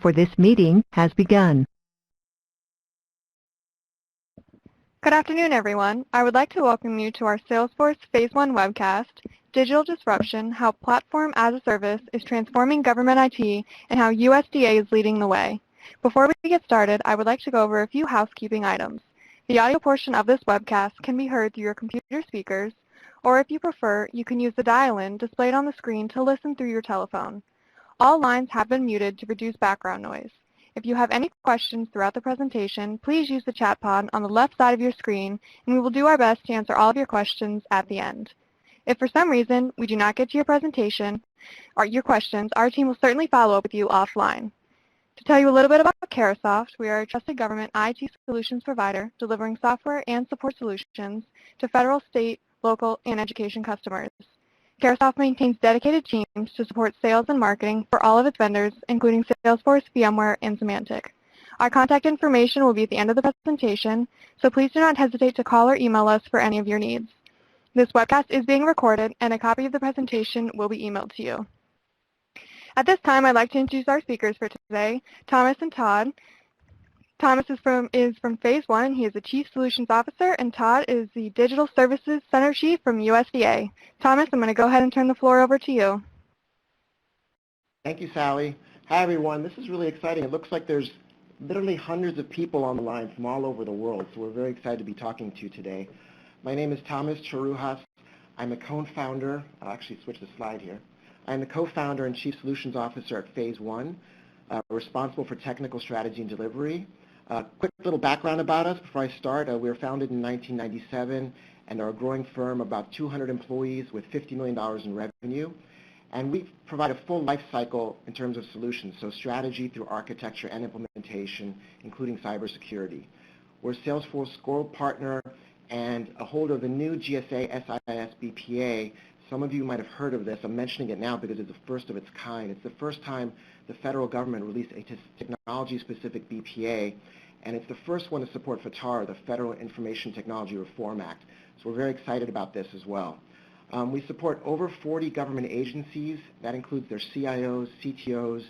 for this meeting has begun. Good afternoon, everyone. I would like to welcome you to our Salesforce Phase 1 webcast, Digital Disruption, How Platform as a Service is Transforming Government IT and How USDA is Leading the Way. Before we get started, I would like to go over a few housekeeping items. The audio portion of this webcast can be heard through your computer speakers, or if you prefer, you can use the dial-in displayed on the screen to listen through your telephone. All lines have been muted to reduce background noise. If you have any questions throughout the presentation, please use the chat pod on the left side of your screen, and we will do our best to answer all of your questions at the end. If for some reason we do not get to your presentation or your questions, our team will certainly follow up with you offline. To tell you a little bit about Carahsoft, we are a trusted government IT solutions provider delivering software and support solutions to federal, state, local, and education customers. Carahsoft maintains dedicated teams to support sales and marketing for all of its vendors, including Salesforce, VMware, and Symantec. Our contact information will be at the end of the presentation, so please do not hesitate to call or email us for any of your needs. This webcast is being recorded, and a copy of the presentation will be emailed to you. At this time, I'd like to introduce our speakers for today, Thomas and Todd. Thomas is from Phase 1. He is the Chief Solutions Officer, and Todd is the Digital Services Center Chief from USDA. Thomas, I'm going to go ahead and turn the floor over to you. Thank you, Sally. Hi, everyone. This is really exciting. It looks like there's literally hundreds of people on the line from all over the world, so we're very excited to be talking to you today. My name is Thomas Charujas. I'm a co-founder. I'll actually switch the slide here. I'm the co-founder and Chief Solutions Officer at Phase 1, responsible for technical strategy and delivery. Quick little background about us before I start. We were founded in 1997 and are a growing firm, about 200 employees with $50 million in revenue. And we provide a full life cycle in terms of solutions, so strategy through architecture and implementation, including cybersecurity. We're a Salesforce Gold Partner and a holder of the new GSA SIS BPA. Some of you might have heard of this. I'm mentioning it now because it's the first of its kind. It's the first time the federal government released a technology-specific BPA, and it's the first one to support FTAR, the Federal Information Technology Reform Act. So we're very excited about this as well. We support over 40 government agencies. That includes their CIOs, CTOs,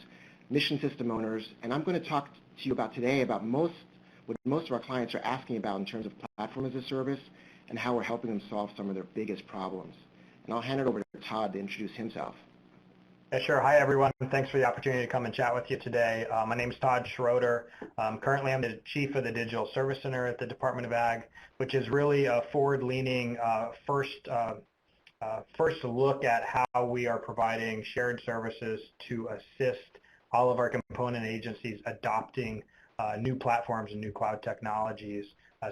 mission system owners, and I'm going to talk to you about today about what most of our clients are asking about in terms of platform as a service and how we're helping them solve some of their biggest problems. And I'll hand it over to Todd to introduce himself. Yeah, sure. Hi, everyone. Thanks for the opportunity to come and chat with you today. My name is Todd Schroeder. Currently, I'm the Chief of the Digital Service Center at the Department of Ag, which is really a forward-leaning first look at how we are providing shared services to assist all of our component agencies adopting new platforms and new cloud technologies.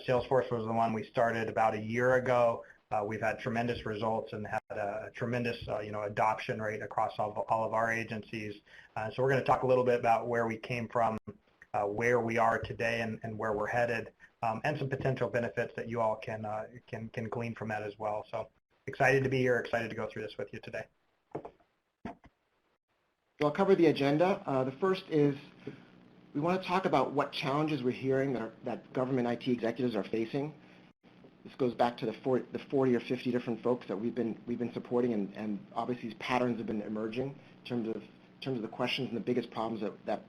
Salesforce was the one we started about a year ago. We've had tremendous results and had a tremendous adoption rate across all of our agencies. So we're going to talk a little bit about where we came from, where we are today, and where we're headed, and some potential benefits that you all can glean from that as well. So excited to be here, excited to go through this with you today. So I'll cover the agenda. The first is we want to talk about what challenges we're hearing that government IT executives are facing. This goes back to the 40 or 50 different folks that we've been supporting, and obviously these patterns have been emerging in terms of the questions and the biggest problems that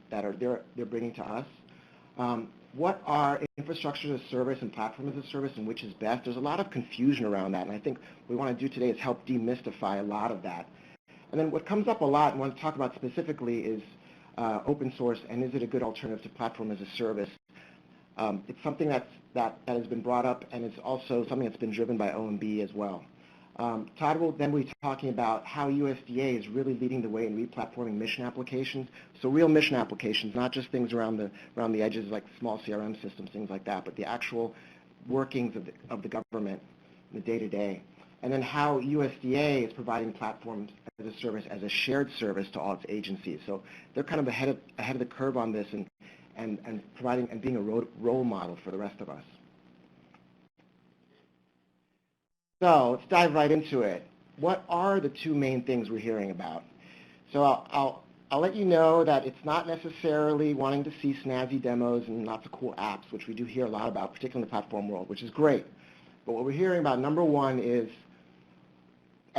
they're bringing to us. What are infrastructure as a service and platform as a service, and which is best? There's a lot of confusion around that, and I think what we want to do today is help demystify a lot of that. And then what comes up a lot and want to talk about specifically is open source, and is it a good alternative to platform as a service? It's something that has been brought up, and it's also something that's been driven by OMB as well. Todd will then be talking about how USDA is really leading the way in replatforming mission applications. So real mission applications, not just things around the edges like small CRM systems, things like that, but the actual workings of the government, the day-to-day. And then how USDA is providing platforms as a service, as a shared service to all its agencies. So they're kind of ahead of the curve on this and providing and being a role model for the rest of us. So let's dive right into it. What are the two main things we're hearing about? So I'll let you know that it's not necessarily wanting to see snazzy demos and lots of cool apps, which we do hear a lot about, particularly in the platform world, which is great. But what we're hearing about, number one, is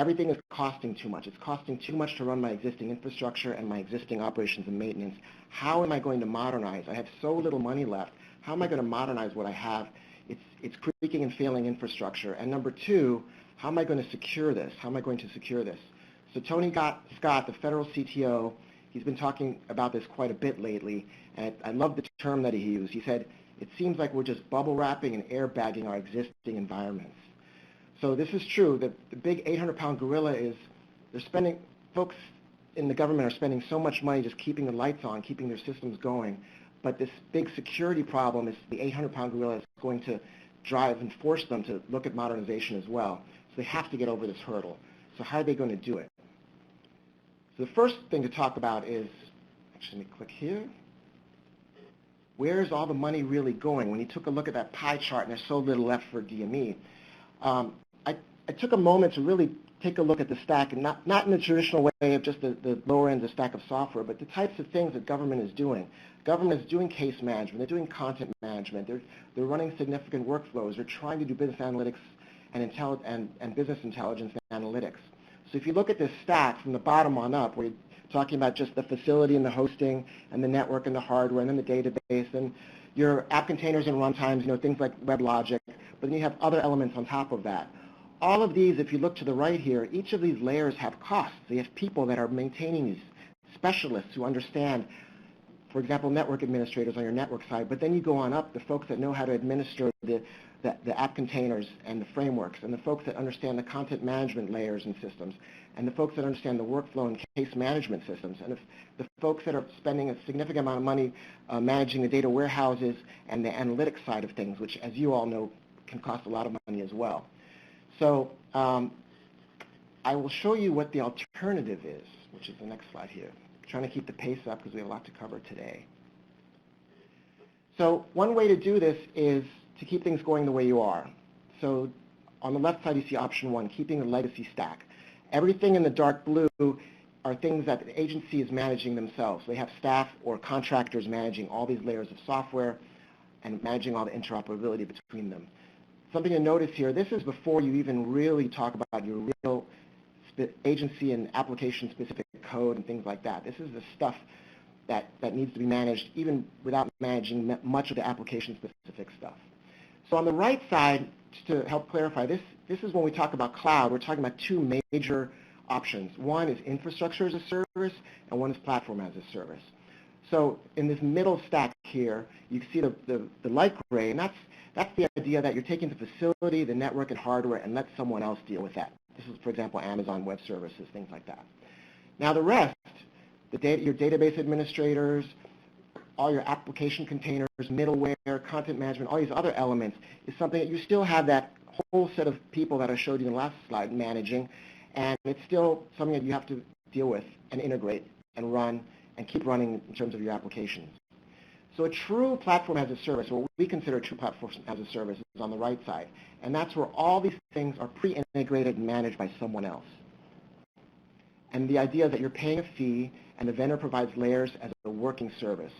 everything is costing too much. It's costing too much to run my existing infrastructure and my existing operations and maintenance. How am I going to modernize? I have so little money left. How am I going to modernize what I have? It's creaking and failing infrastructure. And number two, how am I going to secure this? How am I going to secure this? So Tony Scott, the federal CTO, he's been talking about this quite a bit lately, and I love the term that he used. He said, it seems like we're just bubble wrapping and airbagging our existing environments. So this is true. The big 800-pound gorilla is folks in the government are spending so much money just keeping the lights on, keeping their systems going. But this big security problem is the 800-pound gorilla is going to drive and force them to look at modernization as well. So they have to get over this hurdle. So how are they going to do it? So the first thing to talk about is, actually let me click here. Where's all the money really going? When you took a look at that pie chart and there's so little left for DME, I took a moment to really take a look at the stack, and not in the traditional way of just the lower end of the stack of software, but the types of things that government is doing. Government is doing case management. They're doing content management. They're running significant workflows. They're trying to do business analytics and business intelligence and analytics. So if you look at this stack from the bottom on up, where you're talking about just the facility and the hosting and the network and the hardware and then the database and your app containers and runtimes, things like WebLogic, but then you have other elements on top of that. All of these, if you look to the right here, each of these layers have costs. They have people that are maintaining these, specialists who understand, for example, network administrators on your network side, but then you go on up, the folks that know how to administer the app containers and the frameworks, and the folks that understand the content management layers and systems, and the folks that understand the workflow and case management systems, and the folks that are spending a significant amount of money managing the data warehouses and the analytics side of things, which, as you all know, can cost a lot of money as well. So I will show you what the alternative is, which is the next slide here. I'm trying to keep the pace up because we have a lot to cover today. So one way to do this is to keep things going the way you are. So on the left side, you see option one, keeping the legacy stack. Everything in the dark blue are things that the agency is managing themselves. They have staff or contractors managing all these layers of software and managing all the interoperability between them. Something to notice here, this is before you even really talk about your real agency and application-specific code and things like that. This is the stuff that needs to be managed even without managing much of the application-specific stuff. So on the right side, just to help clarify, this is when we talk about cloud, we're talking about two major options. One is infrastructure as a service, and one is platform as a service. So in this middle stack here, you see the light gray, and that's the idea that you're taking the facility, the network, and hardware, and let someone else deal with that. This is, for example, Amazon Web Services, things like that. Now the rest, your database administrators, all your application containers, middleware, content management, all these other elements, is something that you still have that whole set of people that I showed you in the last slide managing, and it's still something that you have to deal with and integrate and run and keep running in terms of your applications. So a true platform as a service, what we consider a true platform as a service, is on the right side. And that's where all these things are pre-integrated and managed by someone else. And the idea is that you're paying a fee and the vendor provides layers as a working service.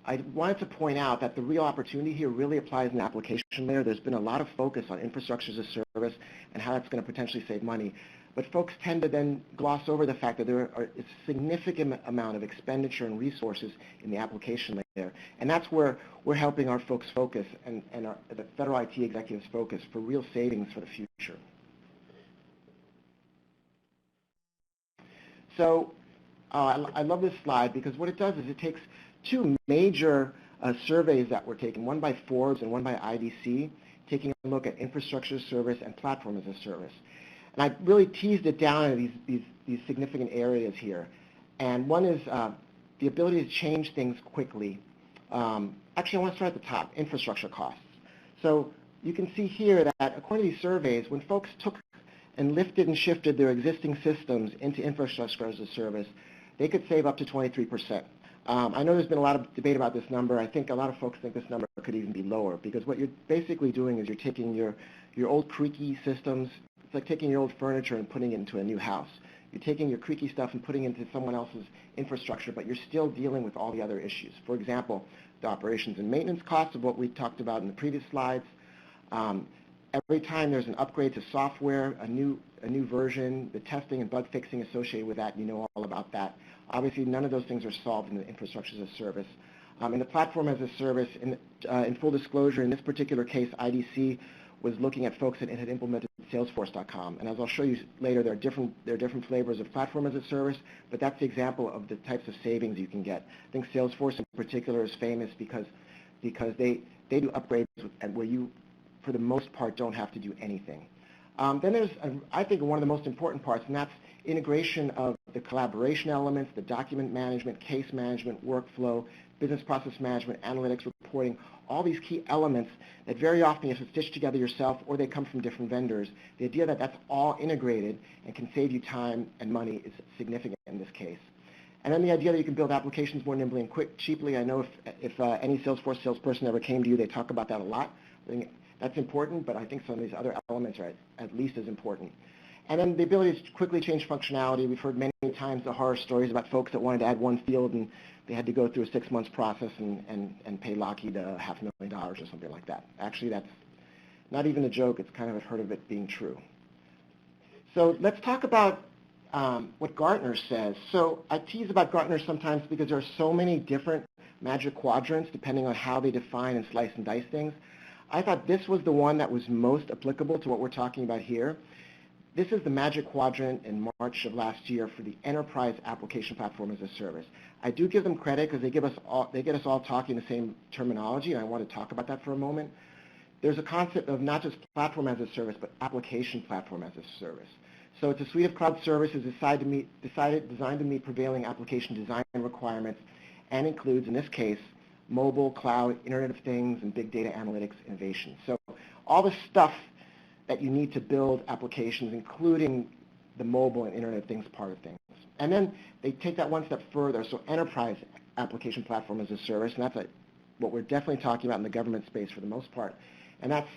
I wanted to point out that the real opportunity here really applies in the application layer. There's been a lot of focus on infrastructure as a service and how that's going to potentially save money. But folks tend to then gloss over the fact that there are a significant amount of expenditure and resources in the application layer. And that's where we're helping our folks focus and the federal IT executives focus for real savings for the future. So I love this slide because what it does is it takes two major surveys that were taken, one by Forbes and one by IDC, taking a look at infrastructure as a service and platform as a service. And I really teased it down into these significant areas here. And one is the ability to change things quickly. Actually, I want to start at the top, infrastructure costs. So you can see here that according to these surveys, when folks took and lifted and shifted their existing systems into infrastructure as a service, they could save up to 23%. I know there's been a lot of debate about this number. I think a lot of folks think this number could even be lower because what you're basically doing is you're taking your old creaky systems. It's like taking your old furniture and putting it into a new house. You're taking your creaky stuff and putting it into someone else's infrastructure, but you're still dealing with all the other issues. For example, the operations and maintenance costs of what we talked about in the previous slides, every time there's an upgrade to software, a new version, the testing and bug fixing associated with that, you know all about that. Obviously, none of those things are solved in the infrastructure as a service. In the platform as a service, in full disclosure, in this particular case, IDC was looking at folks that had implemented Salesforce.com. And as I'll show you later, there are different flavors of platform as a service, but that's the example of the types of savings you can get. I think Salesforce in particular is famous because they do upgrades where you, for the most part, don't have to do anything. Then there's, I think, one of the most important parts, and that's integration of the collaboration elements, the document management, case management, workflow, business process management, analytics, reporting, all these key elements that very often you have to stitch together yourself or they come from different vendors. The idea that that's all integrated and can save you time and money is significant in this case. And then the idea that you can build applications more nimbly and cheaply. I know if any Salesforce salesperson ever came to you, they talk about that a lot. I think that's important, but I think some of these other elements are at least as important. And then the ability to quickly change functionality. We've heard many times the horror stories about folks that wanted to add one field and they had to go through a 6-month process and pay Lockheed $500,000 or something like that. Actually, that's not even a joke. It's kind of heard of it being true. So let's talk about what Gartner says. So I tease about Gartner sometimes because there are so many different magic quadrants depending on how they define and slice and dice things. I thought this was the one that was most applicable to what we're talking about here. This is the Magic Quadrant in March of last year for the Enterprise Application Platform as a Service. I do give them credit because they get us all talking the same terminology, and I want to talk about that for a moment. There's a concept of not just platform as a service, but application platform as a service. So it's a suite of cloud services designed to meet prevailing application design requirements and includes, in this case, mobile, cloud, Internet of Things, and big data analytics innovation. So all the stuff that you need to build applications, including the mobile and Internet of Things part of things. And then they take that one step further, so enterprise application platform as a service, and that's what we're definitely talking about in the government space for the most part. And that's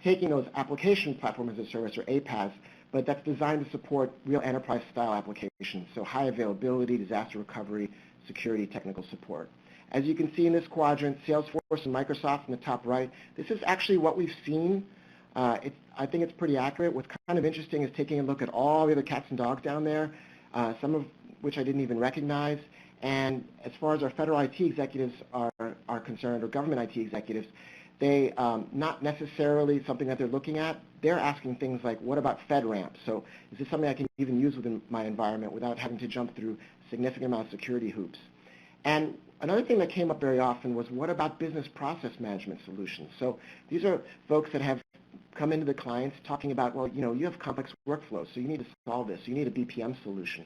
taking those application platform as a service, or APAS, but that's designed to support real enterprise-style applications, so high availability, disaster recovery, security, technical support. As you can see in this quadrant, Salesforce and Microsoft in the top right, this is actually what we've seen. I think it's pretty accurate. What's kind of interesting is taking a look at all the other cats and dogs down there, some of which I didn't even recognize. And as far as our federal IT executives are concerned, or government IT executives, they not necessarily something that they're looking at. They're asking things like, what about FedRAMP? So is this something I can even use within my environment without having to jump through a significant amount of security hoops? And another thing that came up very often was, what about business process management solutions? So these are folks that have come into the clients talking about, well, you have complex workflows, so you need to solve this. You need a BPM solution.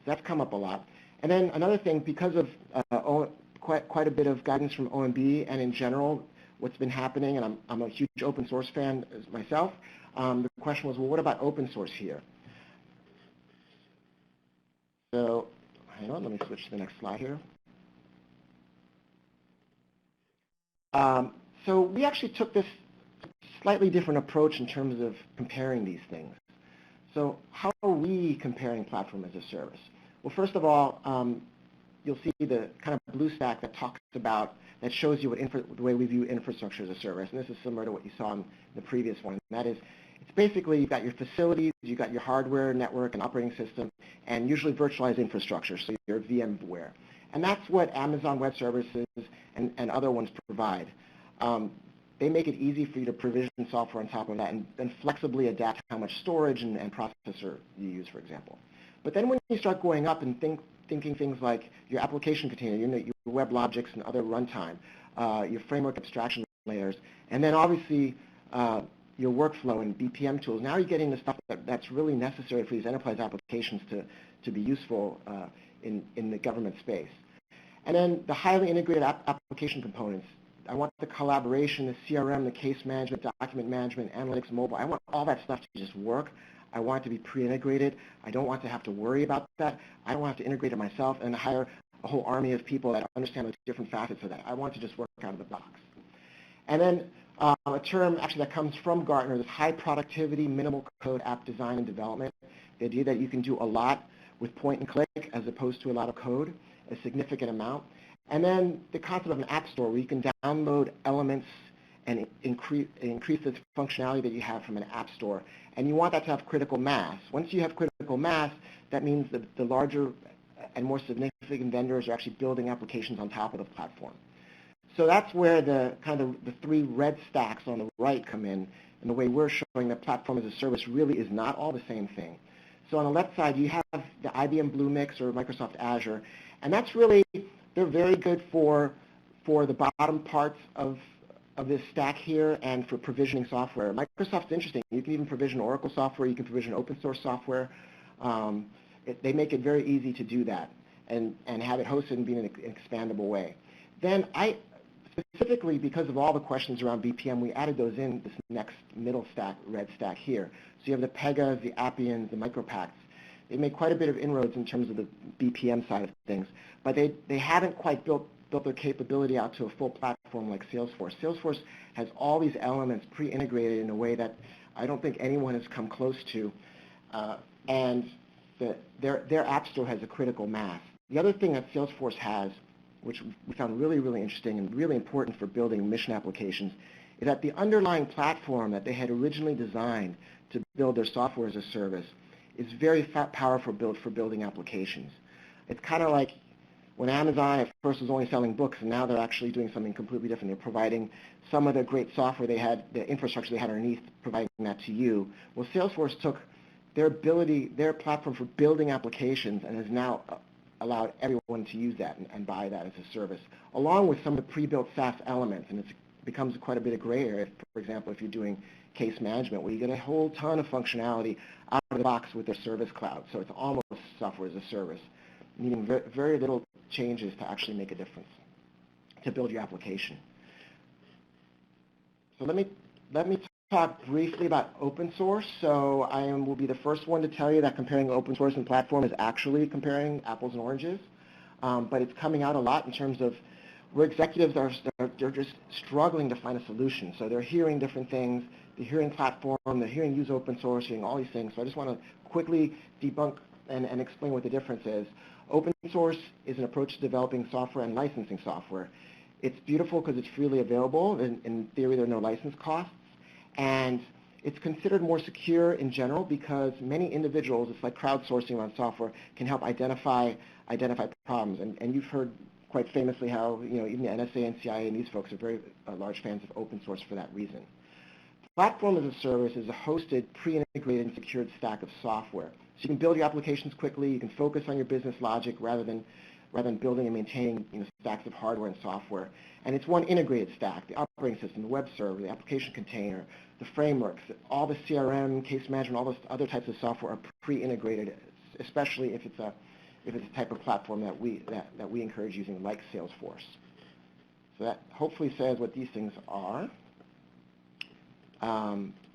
So that's come up a lot. And then another thing, because of quite a bit of guidance from OMB and in general, what's been happening, and I'm a huge open source fan myself, the question was, well, what about open source here? So hang on, let me switch to the next slide here. So we actually took this slightly different approach in terms of comparing these things. So how are we comparing platform as a service? Well, first of all, you'll see the kind of blue stack that talks about, that shows you the way we view infrastructure as a service. And this is similar to what you saw in the previous one. And that is, it's basically you've got your facilities, you've got your hardware, network, and operating system, and usually virtualized infrastructure, so your VMware. And that's what Amazon Web Services and other ones provide. They make it easy for you to provision software on top of that and then flexibly adapt how much storage and processor you use, for example. But then when you start going up and thinking things like your application container, your web logics and other runtime, your framework abstraction layers, and then obviously your workflow and BPM tools, now you're getting the stuff that's really necessary for these enterprise applications to be useful in the government space. And then the highly integrated application components. I want the collaboration, the CRM, the case management, document management, analytics, mobile. I want all that stuff to just work. I want it to be pre-integrated. I don't want to have to worry about that. I don't want to have to integrate it myself and hire a whole army of people that understand the different facets of that. I want to just work out of the box. And then a term actually that comes from Gartner, this high productivity, minimal code app design and development. The idea that you can do a lot with point and click as opposed to a lot of code, a significant amount. And then the concept of an app store where you can download elements and increase the functionality that you have from an app store. And you want that to have critical mass. Once you have critical mass, that means that the larger and more significant vendors are actually building applications on top of the platform. So that's where the three red stacks on the right come in, and the way we're showing that platform as a service really is not all the same thing. So on the left side, you have the IBM Bluemix or Microsoft Azure, and that's really, they're very good for the bottom parts of this stack here and for provisioning software. Microsoft's interesting. You can even provision Oracle software. You can provision open source software. They make it very easy to do that and have it hosted and be in an expandable way. Then specifically because of all the questions around BPM, we added those in this next middle stack, red stack here. So you have the Pegas, the Appians, the MicroPacts. They made quite a bit of inroads in terms of the BPM side of things, but they haven't quite built their capability out to a full platform like Salesforce. Salesforce has all these elements pre-integrated in a way that I don't think anyone has come close to, and their app store has a critical mass. The other thing that Salesforce has, which we found really, really interesting and really important for building mission applications, is that the underlying platform that they had originally designed to build their software as a service is very powerful for building applications. It's kind of like when Amazon at first was only selling books, and now they're actually doing something completely different. They're providing some of the great software they had, the infrastructure they had underneath, providing that to you. Well, Salesforce took their platform for building applications and has now allowed everyone to use that and buy that as a service, along with some of the pre-built SaaS elements. And it becomes quite a bit of gray area, for example, if you're doing case management, where you get a whole ton of functionality out of the box with their Service Cloud. So it's almost software as a service, needing very little changes to actually make a difference to build your application. So let me talk briefly about open source. So will be the first one to tell you that comparing open source and platform is actually comparing apples and oranges, but it's coming out a lot in terms of where executives they're just struggling to find a solution. So they're hearing different things. They're hearing platform. They're hearing use open source, hearing all these things. So I just want to quickly debunk and explain what the difference is. Open source is an approach to developing software and licensing software. It's beautiful because it's freely available. In theory, there are no license costs. And it's considered more secure in general because many individuals, it's like crowdsourcing on software, can help identify problems. And you've heard quite famously how even the NSA and CIA and these folks are very large fans of open source for that reason. Platform as a service is a hosted, pre-integrated, and secured stack of software. So you can build your applications quickly. You can focus on your business logic rather than building and maintaining stacks of hardware and software. And it's one integrated stack: the operating system, the web server, the application container, the frameworks, all the CRM, case management, all those other types of software are pre-integrated, especially if it's a type of platform that we encourage using, like Salesforce. So that hopefully says what these things are.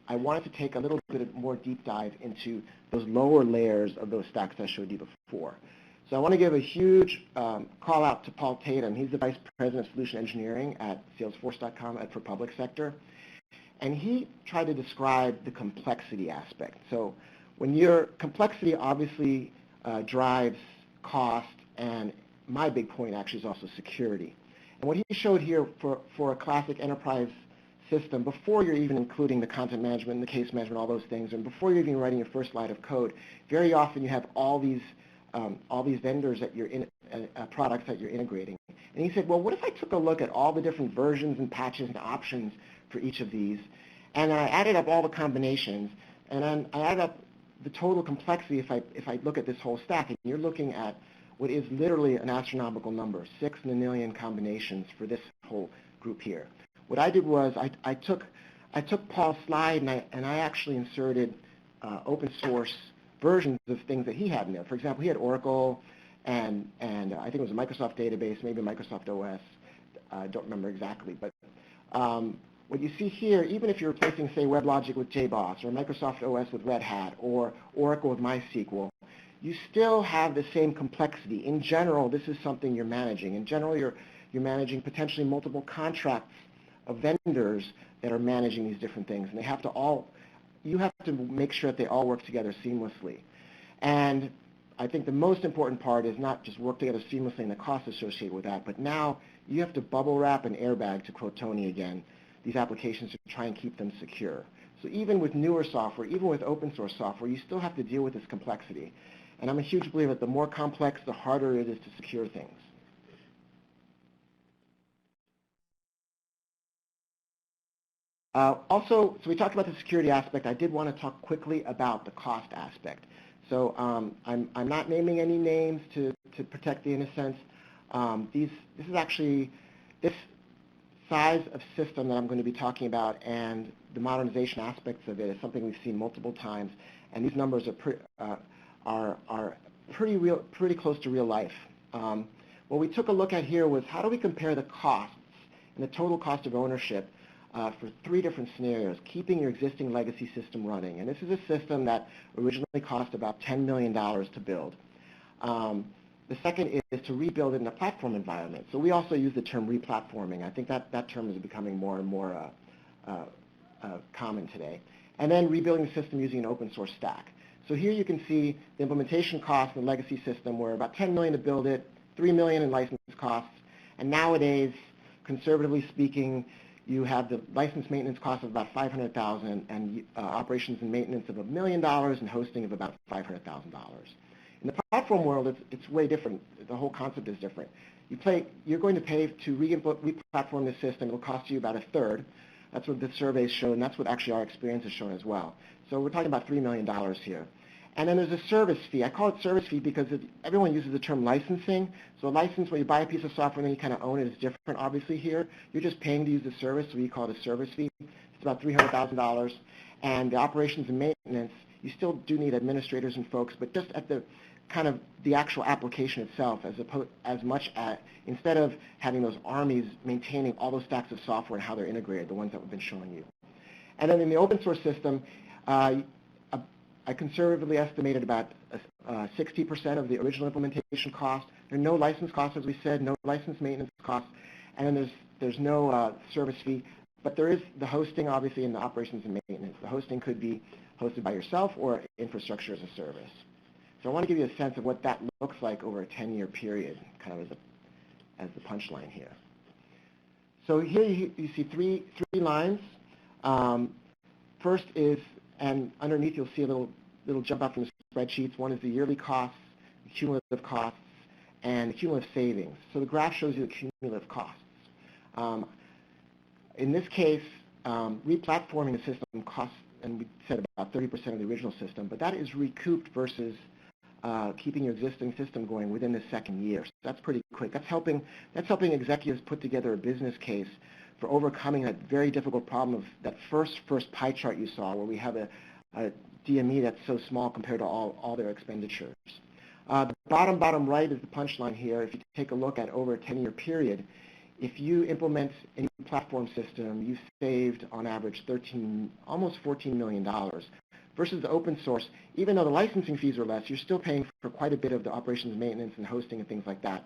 I wanted to take a little bit more deep dive into those lower layers of those stacks I showed you before. So I want to give a huge call out to Paul Tatum. He's the Vice President of Solution Engineering at Salesforce.com for public sector. And he tried to describe the complexity aspect. So when complexity obviously drives cost, and my big point actually is also security. And what he showed here for a classic enterprise system, before you're even including the content management and the case management, all those things, and before you're even writing your first line of code, very often you have all these vendors that you're products that you're integrating. And he said, well, what if I took a look at all the different versions and patches and options for each of these, and then I added up all the combinations, and then I added up the total complexity if I look at this whole stack, and you're looking at what is literally an astronomical number, 6 in a million combinations for this whole group here. What I did was I took Paul's slide and I actually inserted open source versions of things that he had in there. For example, he had Oracle and I think it was a Microsoft database, maybe Microsoft OS. I don't remember exactly, but what you see here, even if you're replacing, say, WebLogic with JBoss or Microsoft OS with Red Hat or Oracle with MySQL, you still have the same complexity. In general, this is something you're managing. In general, you're managing potentially multiple contracts of vendors that are managing these different things, and you have to make sure that they all work together seamlessly. And I think the most important part is not just work together seamlessly and the cost associated with that, but now you have to bubble wrap and airbag, to quote Tony again, these applications to try and keep them secure. So even with newer software, even with open source software, you still have to deal with this complexity. And I'm a huge believer that the more complex, the harder it is to secure things. Also, so we talked about the security aspect. I did want to talk quickly about the cost aspect. So I'm not naming any names to protect the innocents. This size of system that I'm going to be talking about and the modernization aspects of it is something we've seen multiple times, and these numbers are pretty close to real life. What we took a look at here was how do we compare the costs and the total cost of ownership for 3 different scenarios, keeping your existing legacy system running. And this is a system that originally cost about $10 million to build. The second is to rebuild it in a platform environment. So we also use the term replatforming. I think that term is becoming more and more common today. And then rebuilding the system using an open source stack. So here you can see the implementation costs in the legacy system were about $10 million to build it, $3 million in license costs, and nowadays, conservatively speaking, you have the license maintenance cost of about $500,000 and operations and maintenance of $1 million and hosting of about $500,000. In the platform world, it's way different. The whole concept is different. You're going to pay to re-platform the system. It'll cost you about a third. That's what the surveys show, and that's what actually our experience has shown as well. So we're talking about $3 million here. And then there's a service fee. I call it service fee because everyone uses the term licensing. So a license, when you buy a piece of software and then you kind of own it, is different, obviously, here. You're just paying to use the service, so we call it a service fee. It's about $300,000. And the operations and maintenance, you still do need administrators and folks, but just at the kind of the actual application itself, as much as, instead of having those armies maintaining all those stacks of software and how they're integrated, the ones that we've been showing you. And then in the open source system, I conservatively estimated about 60% of the original implementation cost. There are no license costs, as we said, no license maintenance costs, and then there's no service fee, but there is the hosting, obviously, and the operations and maintenance. The hosting could be hosted by yourself or infrastructure as a service. So I want to give you a sense of what that looks like over a 10-year period, kind of as the punchline here. So here you see three lines. First is, and underneath you'll see a little jump out from the spreadsheets. One is the yearly costs, the cumulative costs, and the cumulative savings. So the graph shows you the cumulative costs. In this case, replatforming the system costs, and we said about 30% of the original system, but that is recouped versus keeping your existing system going within the second year. So that's pretty quick. That's helping executives put together a business case for overcoming that very difficult problem of that first pie chart you saw, where we have a DME that's so small compared to all their expenditures. The bottom right is the punchline here. If you take a look at over a 10-year period, if you implement a new platform system, you've saved on average almost $14 million. Versus the open source, even though the licensing fees are less, you're still paying for quite a bit of the operations, maintenance, and hosting and things like that.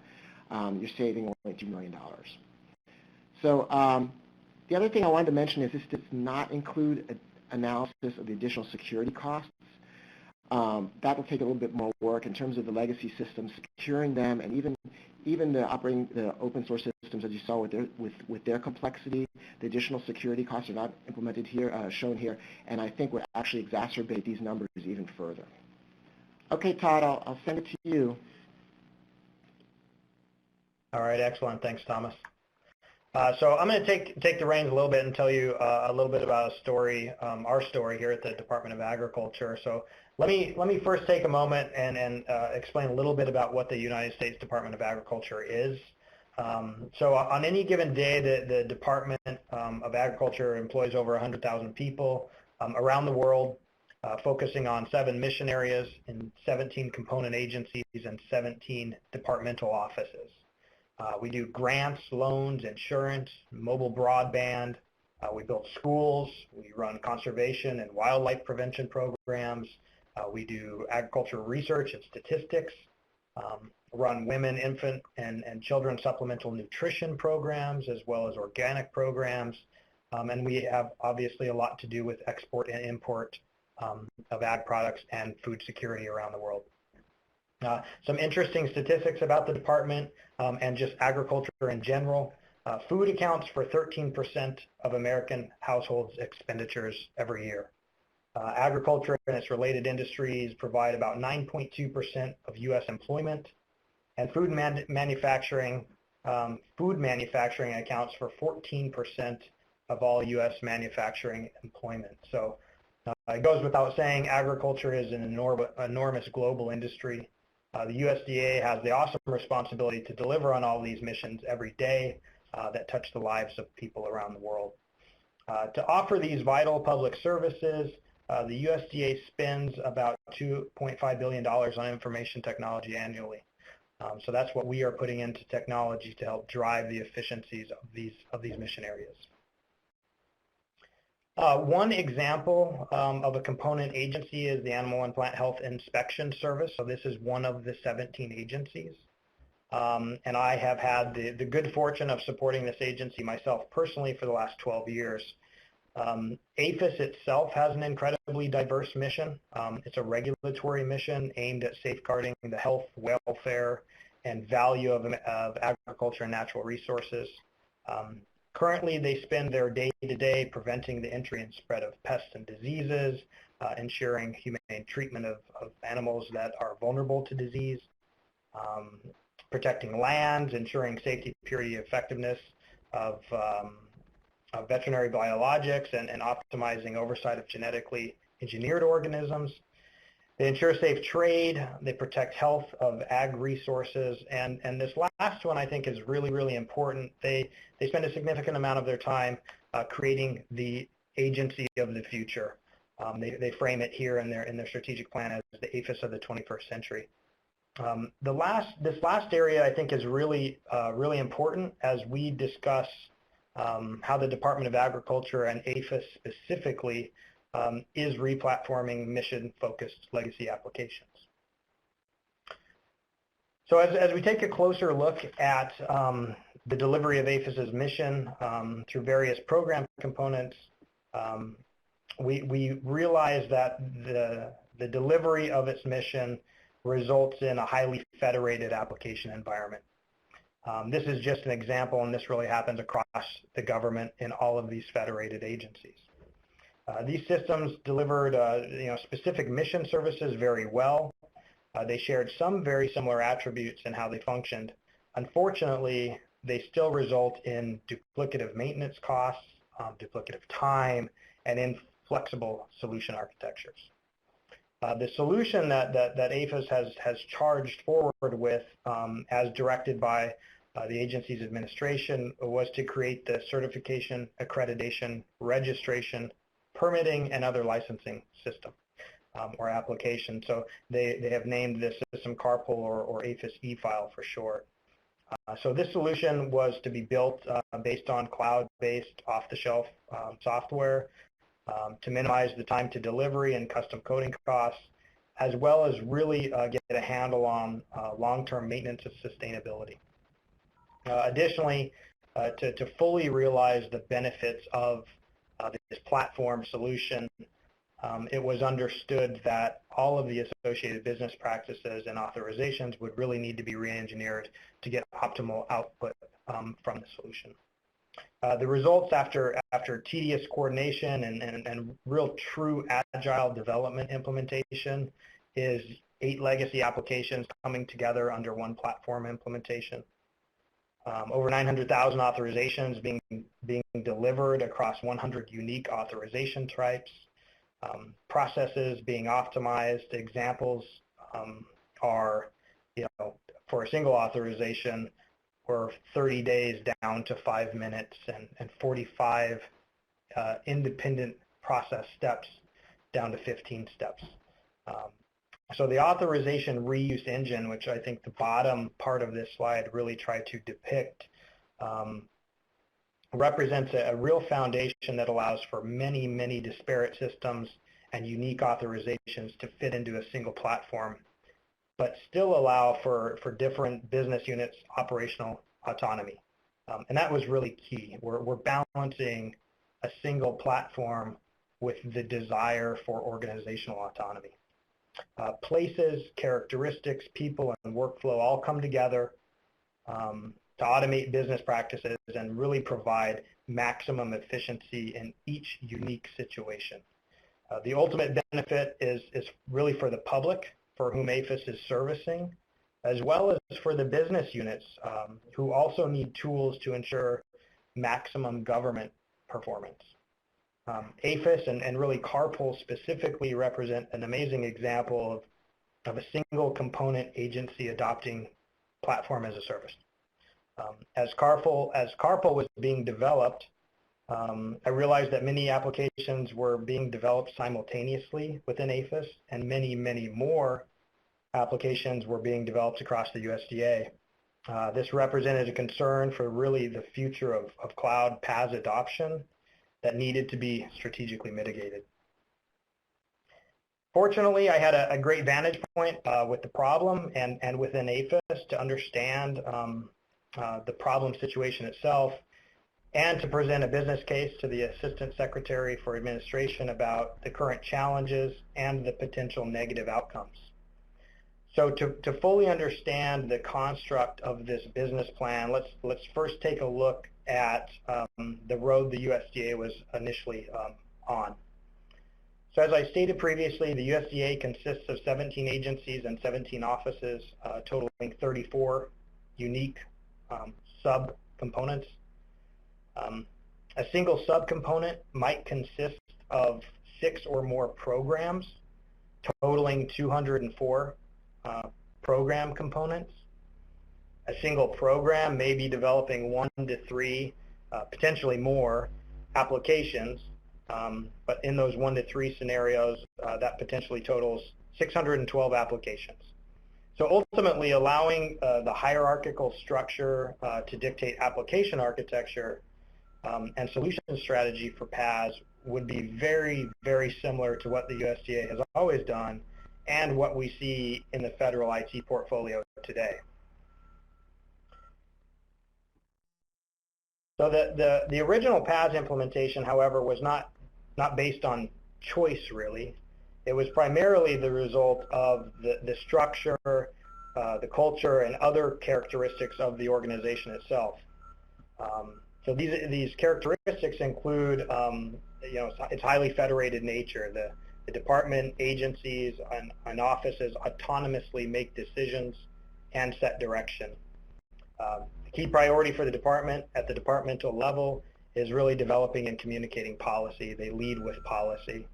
You're saving only $2 million. So the other thing I wanted to mention is this does not include an analysis of the additional security costs. That will take a little bit more work in terms of the legacy systems, securing them, and even the open source systems, as you saw with their complexity. The additional security costs are not implemented here, shown here, and I think would actually exacerbate these numbers even further. Okay, Todd, I'll send it to you. All right, excellent. Thanks, Thomas. So I'm going to take the reins a little bit and tell you a little bit about a story, our story here at the Department of Agriculture. So let me first take a moment and explain a little bit about what the United States Department of Agriculture is. So on any given day, the Department of Agriculture employs over 100,000 people around the world, focusing on 7 mission areas in 17 component agencies and 17 departmental offices. We do grants, loans, insurance, mobile broadband. We build schools. We run conservation and wildlife prevention programs. We do agricultural research and statistics, run women, infant, and children supplemental nutrition programs, as well as organic programs. And we have obviously a lot to do with export and import of ag products and food security around the world. Some interesting statistics about the department and just agriculture in general. Food accounts for 13% of American households' expenditures every year. Agriculture and its related industries provide about 9.2% of U.S. employment, and food manufacturing accounts for 14% of all U.S. manufacturing employment. So it goes without saying, agriculture is an enormous global industry. The USDA has the awesome responsibility to deliver on all these missions every day that touch the lives of people around the world. To offer these vital public services, the USDA spends about $2.5 billion on information technology annually. So that's what we are putting into technology to help drive the efficiencies of these mission areas. One example of a component agency is the Animal and Plant Health Inspection Service. So this is one of the 17 agencies. And I have had the good fortune of supporting this agency myself personally for the last 12 years. APHIS itself has an incredibly diverse mission. It's a regulatory mission aimed at safeguarding the health, welfare, and value of agriculture and natural resources. Currently, they spend their day-to-day preventing the entry and spread of pests and diseases, ensuring humane treatment of animals that are vulnerable to disease, protecting lands, ensuring safety, purity, effectiveness of veterinary biologics, and optimizing oversight of genetically engineered organisms. They ensure safe trade. They protect health of ag resources. And this last one I think is really, really important. They spend a significant amount of their time creating the agency of the future. They frame it here in their strategic plan as the APHIS of the 21st century. This last area I think is really, really important as we discuss how the Department of Agriculture and APHIS specifically is replatforming mission-focused legacy applications. So as we take a closer look at the delivery of APHIS's mission through various program components, we realize that the delivery of its mission results in a highly federated application environment. This is just an example, and this really happens across the government in all of these federated agencies. These systems delivered specific mission services very well. They shared some very similar attributes in how they functioned. Unfortunately, they still result in duplicative maintenance costs, duplicative time, and inflexible solution architectures. The solution that APHIS has charged forward with, as directed by the agency's administration, was to create the certification, accreditation, registration, permitting, and other licensing system or application. So they have named this system CARPL or APHIS e-file for short. So this solution was to be built based on cloud-based off-the-shelf software to minimize the time to delivery and custom coding costs, as well as really get a handle on long-term maintenance and sustainability. Additionally, to fully realize the benefits of this platform solution, it was understood that all of the associated business practices and authorizations would really need to be re-engineered to get optimal output from the solution. The results after tedious coordination and real true agile development implementation is 8 legacy applications coming together under one platform implementation. Over 900,000 authorizations being delivered across 100 unique authorization types, processes being optimized. Examples are, for a single authorization, we're 30 days down to 5 minutes, and 45 independent process steps down to 15 steps. So the authorization reuse engine, which I think the bottom part of this slide really tried to depict, represents a real foundation that allows for many, many disparate systems and unique authorizations to fit into a single platform, but still allow for different business units' operational autonomy. And that was really key. We're balancing a single platform with the desire for organizational autonomy. Places, characteristics, people, and workflow all come together. to automate business practices and really provide maximum efficiency in each unique situation. The ultimate benefit is really for the public, for whom APHIS is servicing, as well as for the business units who also need tools to ensure maximum government performance. APHIS and really Carpool specifically represent an amazing example of a single component agency adopting platform as a service. As Carpool was being developed, I realized that many applications were being developed simultaneously within APHIS, and many, many more applications were being developed across the USDA. This represented a concern for really the future of cloud PaaS adoption that needed to be strategically mitigated. Fortunately, I had a great vantage point with the problem and within APHIS to understand the problem situation itself and to present a business case to the Assistant Secretary for Administration about the current challenges and the potential negative outcomes. So to fully understand the construct of this business plan, let's first take a look at the road the USDA was initially on. So as I stated previously, the USDA consists of 17 agencies and 17 offices, totaling 34 unique sub-components. A single sub-component might consist of 6 or more programs, totaling 204 program components. A single program may be developing 1 to 3, potentially more, applications, but in those 1 to 3 scenarios, that potentially totals 612 applications. So ultimately, allowing the hierarchical structure to dictate application architecture and solution strategy for PaaS would be very, very similar to what the USDA has always done and what we see in the federal IT portfolio today. So the original PaaS implementation, however, was not based on choice, really. It was primarily the result of the structure, the culture, and other characteristics of the organization itself. So these characteristics include, its highly federated nature. The department, agencies, and offices autonomously make decisions and set direction. The key priority for the department at the departmental level is really developing and communicating policy. They lead with policy.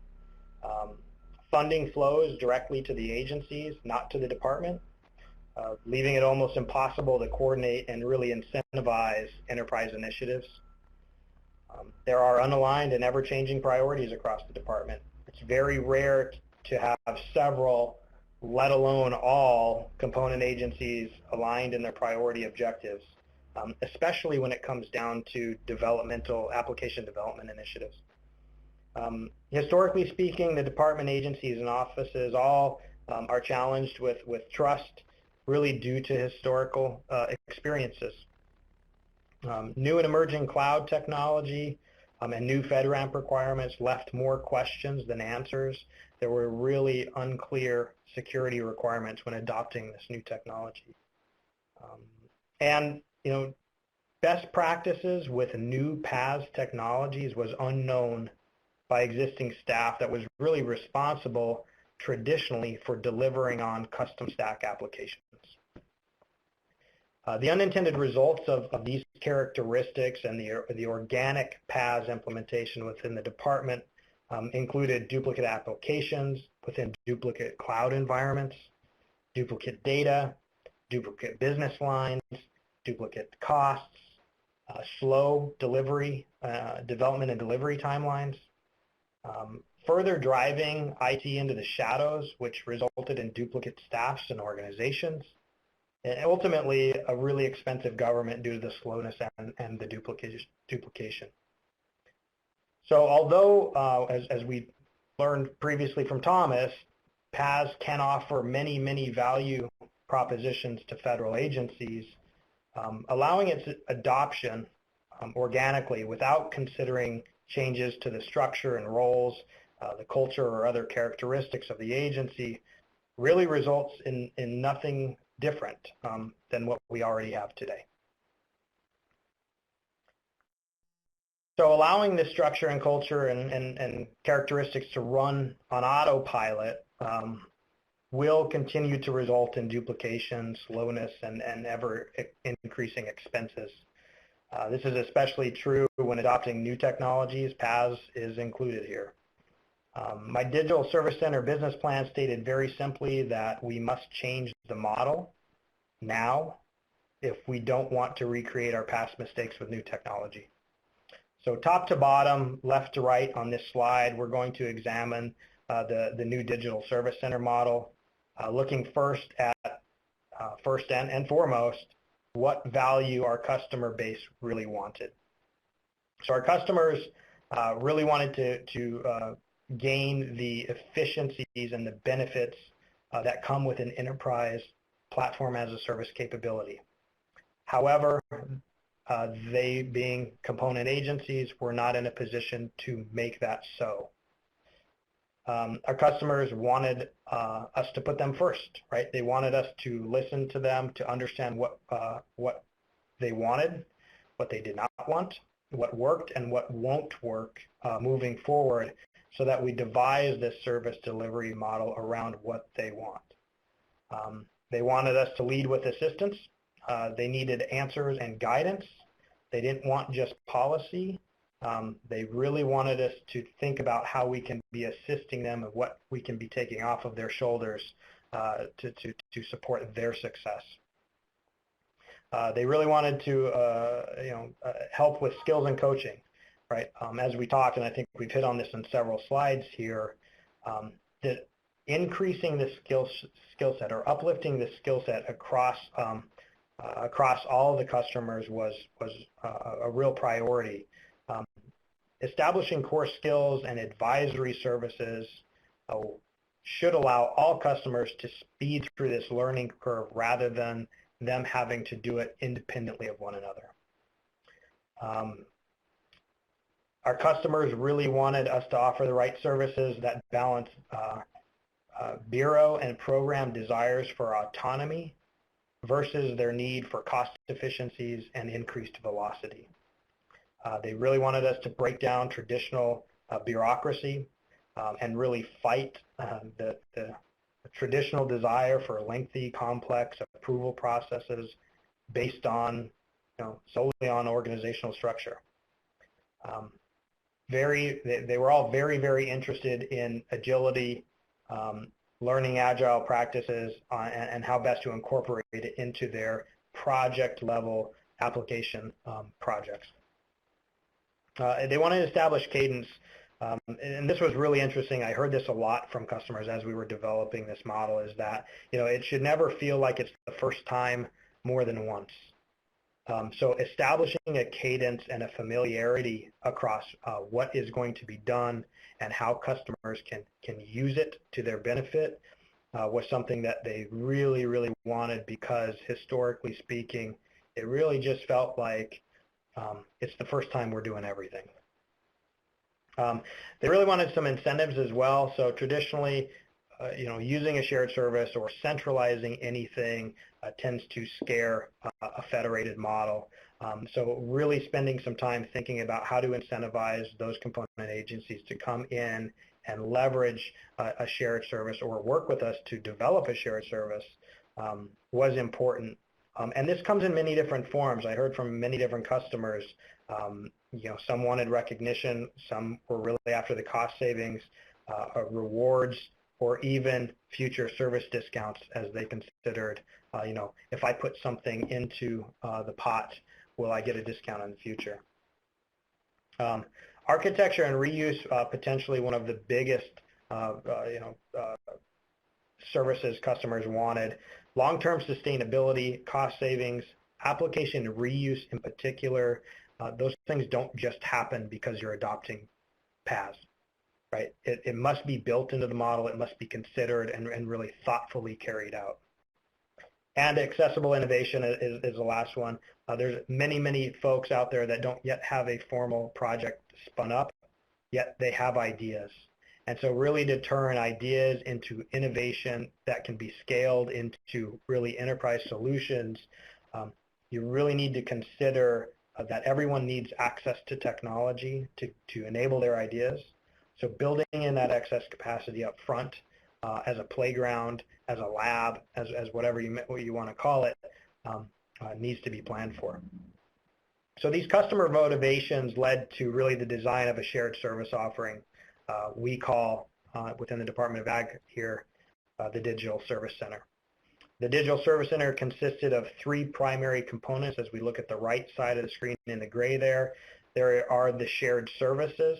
Funding flows directly to the agencies, not to the department, leaving it almost impossible to coordinate and really incentivize enterprise initiatives. There are unaligned and ever-changing priorities across the department. It's very rare to have several, let alone all, component agencies aligned in their priority objectives, especially when it comes down to application development initiatives. Historically speaking, the department agencies and offices all are challenged with trust, really due to historical experiences. New and emerging cloud technology and new FedRAMP requirements left more questions than answers. There were really unclear security requirements when adopting this new technology. Best practices with new PaaS technologies was unknown by existing staff that was really responsible traditionally for delivering on custom stack applications. The unintended results of these characteristics and the organic PaaS implementation within the department included duplicate applications within duplicate cloud environments, duplicate data, duplicate business lines, duplicate costs, slow delivery, development and delivery timelines, further driving IT into the shadows, which resulted in duplicate staffs and organizations, and ultimately a really expensive government due to the slowness and the duplication. So although, as we learned previously from Thomas, PaaS can offer many, many value propositions to federal agencies, allowing its adoption organically without considering changes to the structure and roles, the culture or other characteristics of the agency really results in nothing different than what we already have today. So allowing this structure and culture and characteristics to run on autopilot will continue to result in duplication, slowness, and ever increasing expenses. This is especially true when adopting new technologies. PaaS is included here. My digital service center business plan stated very simply that we must change the model now if we don't want to recreate our past mistakes with new technology. So top to bottom, left to right on this slide, we're going to examine the new digital service center model, looking first at, first and foremost, what value our customer base really wanted. So our customers really wanted to gain the efficiencies and the benefits that come with an enterprise platform as a service capability. However, they being component agencies were not in a position to make that so. Our customers wanted us to put them first, right? They wanted us to listen to them, to understand what they wanted, what they did not want, what worked and what won't work moving forward, so that we devise this service delivery model around what they want. They wanted us to lead with assistance. They needed answers and guidance. They didn't want just policy. They really wanted us to think about how we can be assisting them and what we can be taking off of their shoulders to support their success. They really wanted to help with skills and coaching, right? As we talked, and I think we've hit on this in several slides here, that increasing the skill set or uplifting the skill set across all the customers was a real priority. Establishing core skills and advisory services should allow all customers to speed through this learning curve rather than them having to do it independently of one another. Our customers really wanted us to offer the right services that balance bureau and program desires for autonomy versus their need for cost efficiencies and increased velocity. They really wanted us to break down traditional bureaucracy and really fight the traditional desire for lengthy, complex approval processes based on, solely on organizational structure. They were all very, very interested in agility, learning agile practices, and how best to incorporate it into their project-level application projects. They wanted to establish cadence, and this was really interesting. I heard this a lot from customers as we were developing this model, is that it should never feel like it's the first time more than once. So establishing a cadence and a familiarity across what is going to be done and how customers can use it to their benefit was something that they really, really wanted, because historically speaking, it really just felt like it's the first time we're doing everything. They really wanted some incentives as well. So traditionally, using a shared service or centralizing anything tends to scare a federated model. So really spending some time thinking about how to incentivize those component agencies to come in and leverage a shared service or work with us to develop a shared service was important. And this comes in many different forms. I heard from many different customers. Some wanted recognition, some were really after the cost savings, rewards, or even future service discounts, as they considered, if I put something into the pot, will I get a discount in the future? Architecture and reuse, potentially one of the biggest services customers wanted. Long-term sustainability, cost savings, application reuse in particular, those things don't just happen because you're adopting PaaS, right? It must be built into the model. It must be considered and really thoughtfully carried out. And accessible innovation is the last one. There's many, many folks out there that don't yet have a formal project spun up, yet they have ideas. And so really to turn ideas into innovation that can be scaled into really enterprise solutions, you really need to consider that everyone needs access to technology to enable their ideas. So building in that excess capacity up front as a playground, as a lab, as whatever you want to call it, needs to be planned for. So these customer motivations led to really the design of a shared service offering we call within the Department of Ag here the Digital Service Center. The Digital Service Center consisted of 3 primary components. As we look at the right side of the screen in the gray there are the shared services,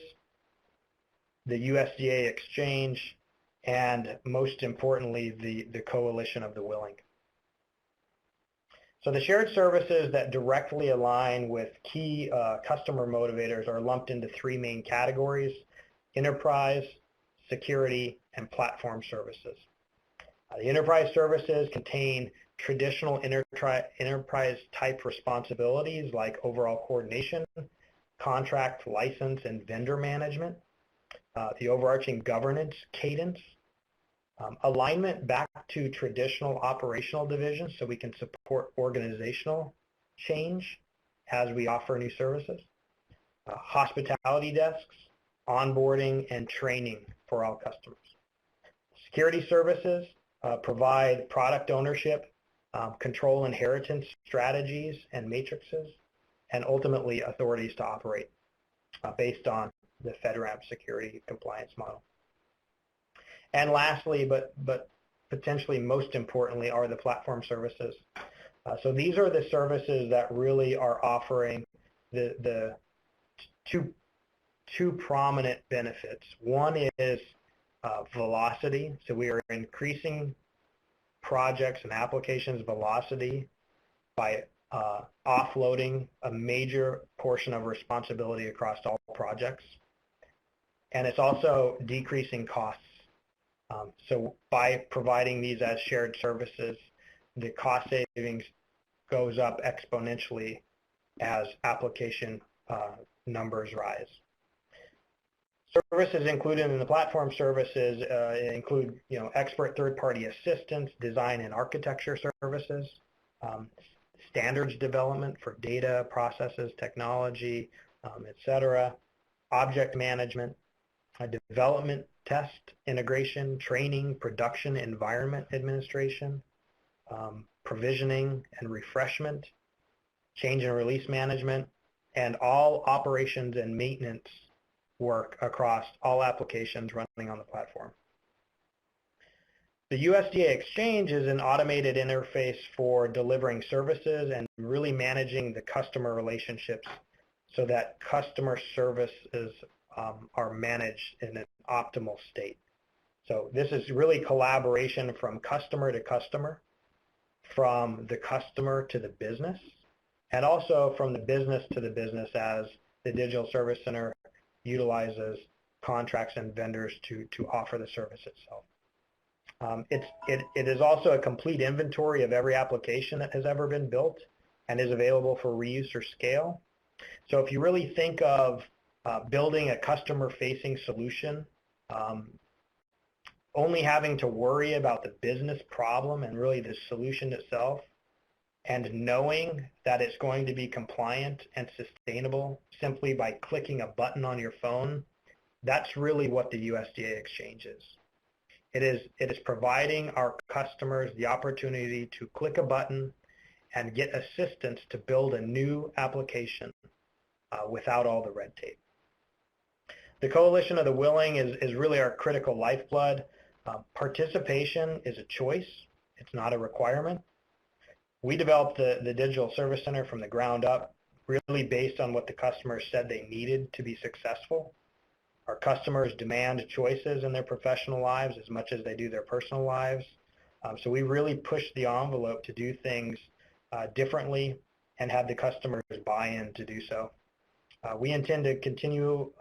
the USDA Exchange, and most importantly, the Coalition of the Willing. So the shared services that directly align with key customer motivators are lumped into 3 main categories: enterprise, security, and platform services. The enterprise services contain traditional enterprise type responsibilities like overall coordination, contract, license, and vendor management, the overarching governance cadence, alignment back to traditional operational divisions so we can support organizational change as we offer new services, hospitality desks, onboarding, and training for all customers. Security services provide product ownership, control inheritance strategies and matrices, and ultimately authorities to operate based on the FedRAMP security compliance model. And lastly, but potentially most importantly, are the platform services. So these are the services that really are offering the two prominent benefits. One is velocity. So we are increasing projects and applications velocity by offloading a major portion of responsibility across all projects. And it's also decreasing costs. So by providing these as shared services, the cost savings goes up exponentially as application numbers rise. Services included in the platform services include, expert third-party assistance, design and architecture services, standards development for data, processes, technology, etc., object management, development, test, integration, training, production, environment administration, provisioning and refreshment, change and release management, and all operations and maintenance work across all applications running on the platform. The USDA Exchange is an automated interface for delivering services and really managing the customer relationships so that customer services are managed in an optimal state. So this is really collaboration from customer to customer, from the customer to the business, and also from the business to the business as the Digital Service Center utilizes contracts and vendors to offer the service itself. It is also a complete inventory of every application that has ever been built and is available for reuse or scale. So if you really think of building a customer-facing solution, only having to worry about the business problem and really the solution itself, and knowing that it's going to be compliant and sustainable simply by clicking a button on your phone, that's really what the USDA Exchange is. It is providing our customers the opportunity to click a button and get assistance to build a new application without all the red tape. The Coalition of the Willing is really our critical lifeblood. Participation is a choice. It's not a requirement. We developed the Digital Service Center from the ground up, really based on what the customers said they needed to be successful. Our customers demand choices in their professional lives as much as they do their personal lives. So we really push the envelope to do things differently and have the customers buy in to do so. We intend to continue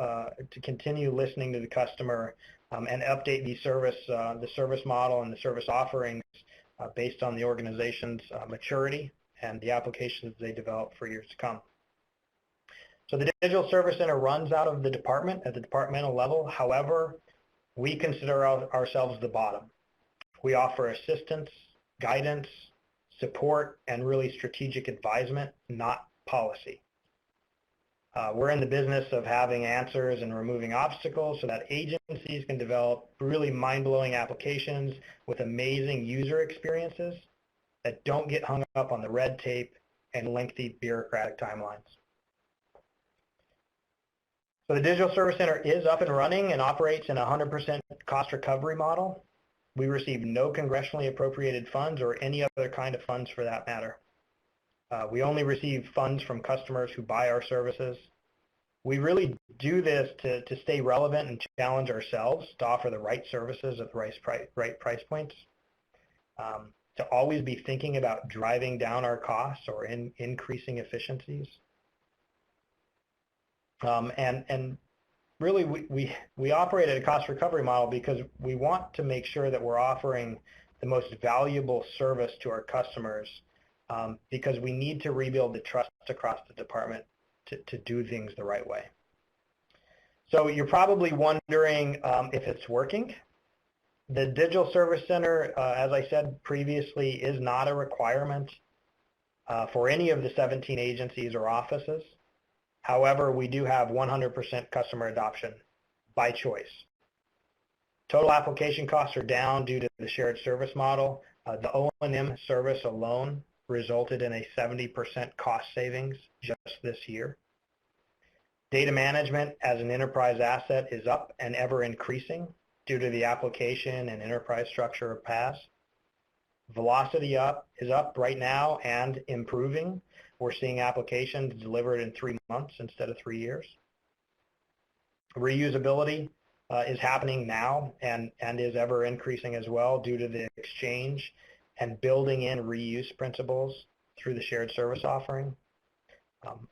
listening to the customer and update the service model and the service offerings based on the organization's maturity and the applications they develop for years to come. So the Digital Service Center runs out of the department at the departmental level. However, we consider ourselves the bottom. We offer assistance, guidance, support, and really strategic advisement, not policy. We're in the business of having answers and removing obstacles so that agencies can develop really mind-blowing applications with amazing user experiences that don't get hung up on the red tape and lengthy bureaucratic timelines. So the Digital Service Center is up and running and operates in a 100% cost recovery model. We receive no congressionally appropriated funds or any other kind of funds for that matter. We only receive funds from customers who buy our services. We really do this to stay relevant and challenge ourselves to offer the right services at the right price points, to always be thinking about driving down our costs or increasing efficiencies. And really, we operate at a cost recovery model because we want to make sure that we're offering the most valuable service to our customers, because we need to rebuild the trust across the department to do things the right way. So you're probably wondering if it's working. The Digital Service Center, as I said previously, is not a requirement for any of the 17 agencies or offices. However, we do have 100% customer adoption by choice. Total application costs are down due to the shared service model. The O&M service alone resulted in a 70% cost savings just this year. Data management as an enterprise asset is up and ever increasing due to the application and enterprise structure of PaaS. Velocity is up right now and improving. We're seeing applications delivered in 3 months instead of 3 years. Reusability is happening now and is ever increasing as well due to the exchange and building in reuse principles through the shared service offering.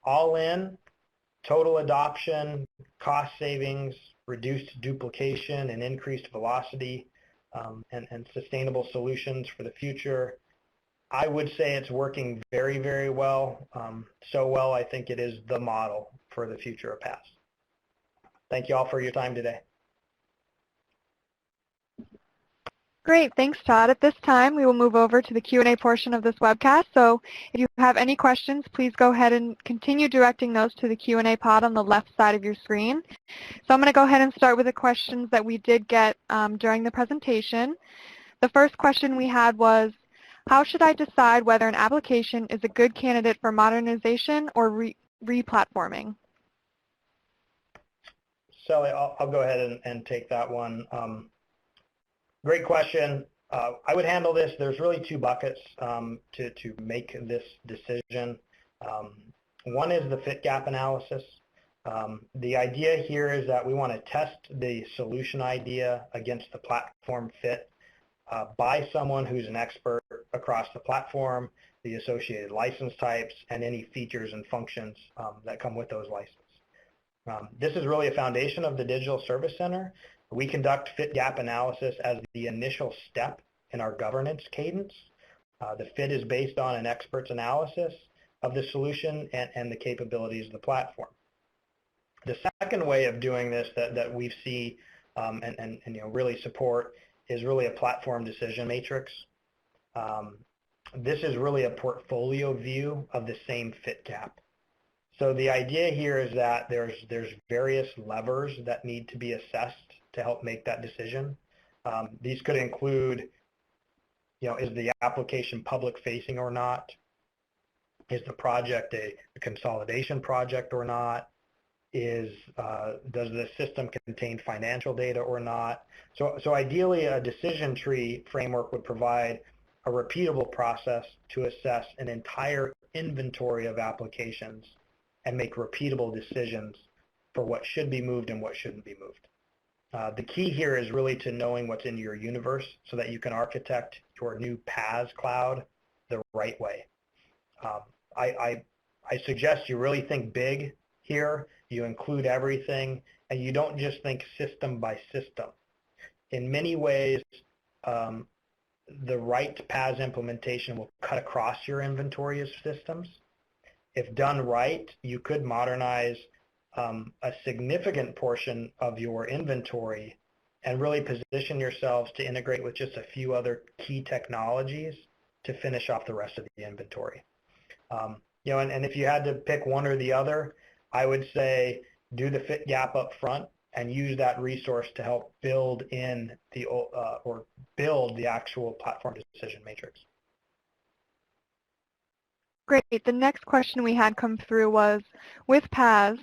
All in, total adoption, cost savings, reduced duplication, and increased velocity, and sustainable solutions for the future. I would say it's working very, very well. So well, I think it is the model for the future of PaaS. Thank you all for your time today. Great, thanks Todd. At this time, we will move over to the Q&A portion of this webcast. So if you have any questions, please go ahead and continue directing those to the Q&A pod on the left side of your screen. So I'm going to go ahead and start with the questions that we did get during the presentation. The first question we had was, how should I decide whether an application is a good candidate for modernization or re-platforming? Sally, I'll go ahead and take that one. Great question. I would handle this. There's really 2 buckets to make this decision. One is the fit gap analysis. The idea here is that we want to test the solution idea against the platform fit by someone who's an expert across the platform, the associated license types, and any features and functions that come with those licenses. This is really a foundation of the Digital Service Center. We conduct fit gap analysis as the initial step in our governance cadence. The fit is based on an expert's analysis of the solution and the capabilities of the platform. The second way of doing this that we see and really support is really a platform decision matrix. This is really a portfolio view of the same fit gap. So the idea here is that there's various levers that need to be assessed to help make that decision. These could include, is the application public-facing or not? Is the project a consolidation project or not? Does the system contain financial data or not? So ideally, a decision tree framework would provide a repeatable process to assess an entire inventory of applications and make repeatable decisions for what should be moved and what shouldn't be moved. The key here is really to knowing what's in your universe so that you can architect your new PaaS cloud the right way. I suggest you really think big here. You include everything, and you don't just think system by system. In many ways, the right PaaS implementation will cut across your inventory of systems. If done right, you could modernize a significant portion of your inventory and really position yourselves to integrate with just a few other key technologies to finish off the rest of the inventory. And if you had to pick one or the other, I would say do the fit gap up front and use that resource to help build in the or build the actual platform decision matrix. Great. The next question we had come through was, with PaaS,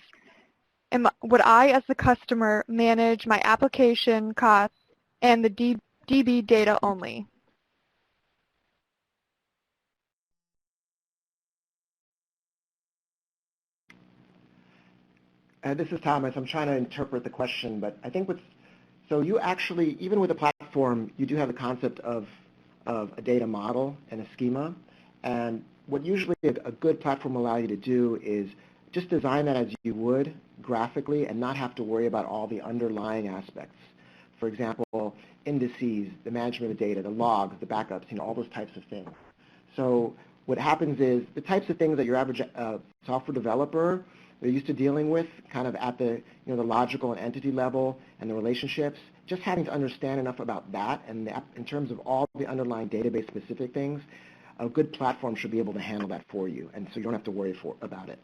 would I, as the customer, manage my application costs and the DB data only? This is Thomas. I'm trying to interpret the question, but I think so you actually, even with a platform, you do have the concept of a data model and a schema. And what usually a good platform will allow you to do is just design that as you would graphically and not have to worry about all the underlying aspects. For example, indices, the management of data, the logs, the backups, all those types of things. So what happens is the types of things that your average software developer they're used to dealing with kind of at the, the logical and entity level and the relationships, just having to understand enough about that and in terms of all the underlying database specific things, a good platform should be able to handle that for you, and so you don't have to worry about it.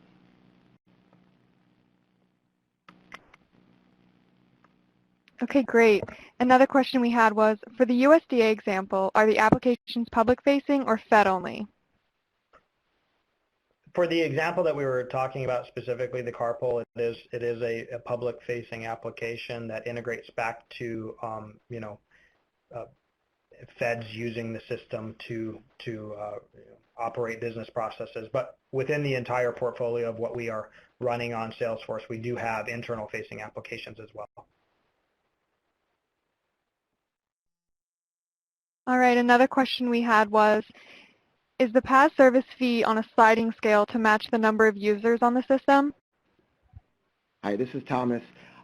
Okay, great. Another question we had was, for the USDA example, are the applications public-facing or Fed only? For the example that we were talking about specifically, the carpool, it is a public-facing application that integrates back to feds using the system to operate business processes. But within the entire portfolio of what we are running on Salesforce, we do have internal-facing applications as well. All right, another question we had was, is the PaaS service fee on a sliding scale to match the number of users on the system? Hi, this is Thomas.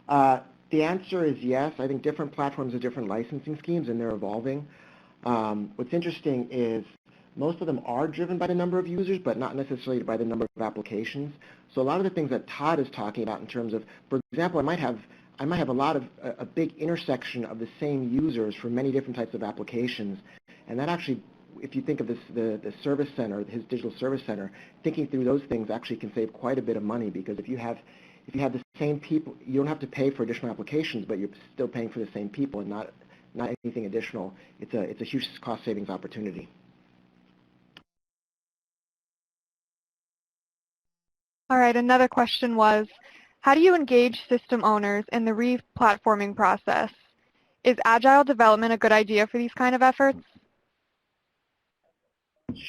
The answer is yes. I think different platforms have different licensing schemes, and they're evolving. What's interesting is most of them are driven by the number of users, but not necessarily by the number of applications. So a lot of the things that Todd is talking about in terms of, for example, I might have a big intersection of the same users for many different types of applications, and that actually, if you think of this, the service center, his digital service center, thinking through those things actually can save quite a bit of money, because if you have the same people, you don't have to pay for additional applications, but you're still paying for the same people and not anything additional. It's a huge cost savings opportunity. All right, another question was, how do you engage system owners in the re-platforming process? Is Agile Development a good idea for these kind of efforts?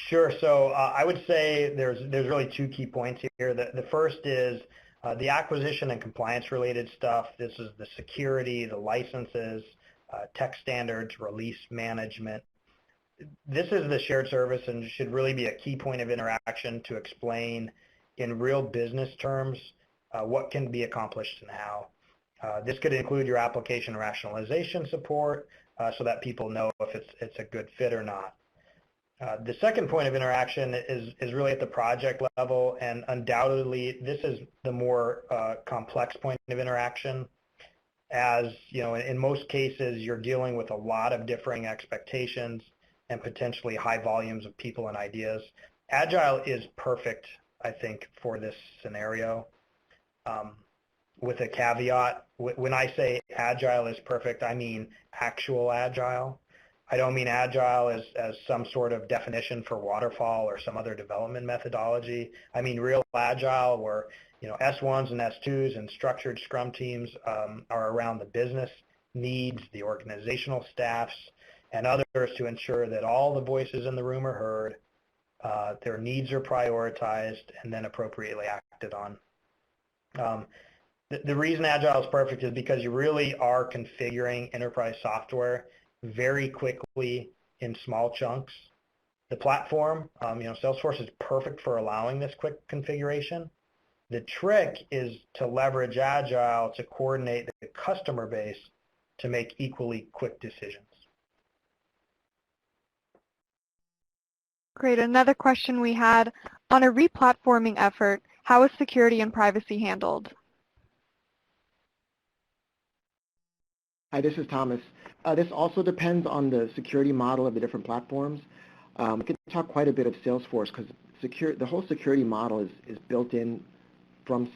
Sure. So I would say there's really two key points here. The first is the acquisition and compliance related stuff. This is the security, the licenses, tech standards, release management. This is the shared service and should really be a key point of interaction to explain in real business terms what can be accomplished and how. This could include your application rationalization support so that people know if it's a good fit or not. The second point of interaction is really at the project level, and undoubtedly this is the more complex point of interaction. As in most cases, you're dealing with a lot of differing expectations and potentially high volumes of people and ideas. Agile is perfect, I think, for this scenario. With a caveat, when I say Agile is perfect, I mean actual Agile. I don't mean Agile as some sort of definition for waterfall or some other development methodology. I mean real Agile where S1s and S2s and structured Scrum teams are around the business needs, the organizational staffs, and others to ensure that all the voices in the room are heard, their needs are prioritized, and then appropriately acted on. The reason Agile is perfect is because you really are configuring enterprise software very quickly in small chunks. The platform, Salesforce is perfect for allowing this quick configuration. The trick is to leverage Agile to coordinate the customer base to make equally quick decisions. Great. Another question we had, on a re-platforming effort, how is security and privacy handled? Hi, this is Thomas. This also depends on the security model of the different platforms. We can talk quite a bit of Salesforce because the whole security model is built in from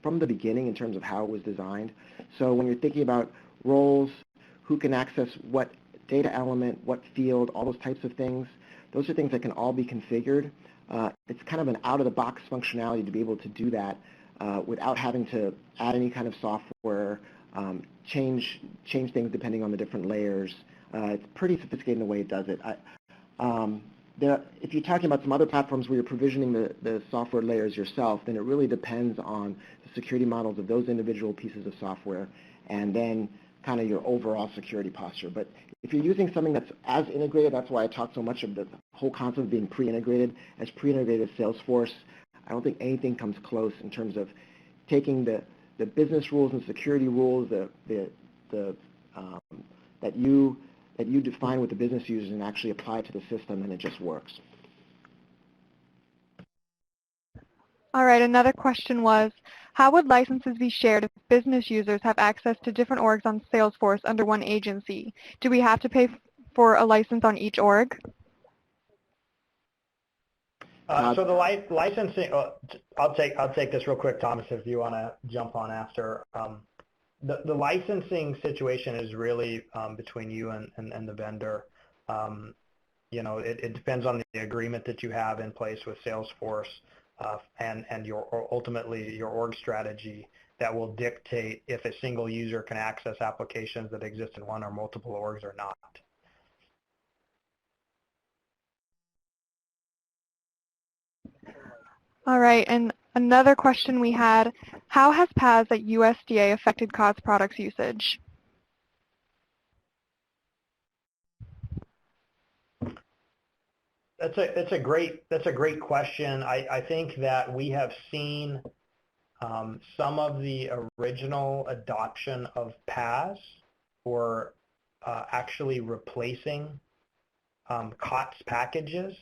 from the beginning in terms of how it was designed. So when you're thinking about roles, who can access what data element, what field, all those types of things, those are things that can all be configured. It's kind of an out-of-the-box functionality to be able to do that without having to add any kind of software, change things depending on the different layers. It's pretty sophisticated in the way it does it. If you're talking about some other platforms where you're provisioning the software layers yourself, then it really depends on the security models of those individual pieces of software and then kind of your overall security posture. But if you're using something that's as integrated, that's why I talk so much of the whole concept of being pre-integrated. As pre-integrated Salesforce, I don't think anything comes close in terms of taking the business rules and security rules that you define with the business users and actually apply it to the system, and it just works. All right, another question was, how would licenses be shared if business users have access to different orgs on Salesforce under one agency? Do we have to pay for a license on each org? So the licensing, I'll take this real quick, Thomas, if you want to jump on after. The licensing situation is really between you and the vendor. It depends on the agreement that you have in place with Salesforce and ultimately your org strategy that will dictate if a single user can access applications that exist in one or multiple orgs or not. All right, and another question we had, how has PAS at USDA affected COTS products usage? That's a great question. I think that we have seen some of the original adoption of PAS or actually replacing COTS packages,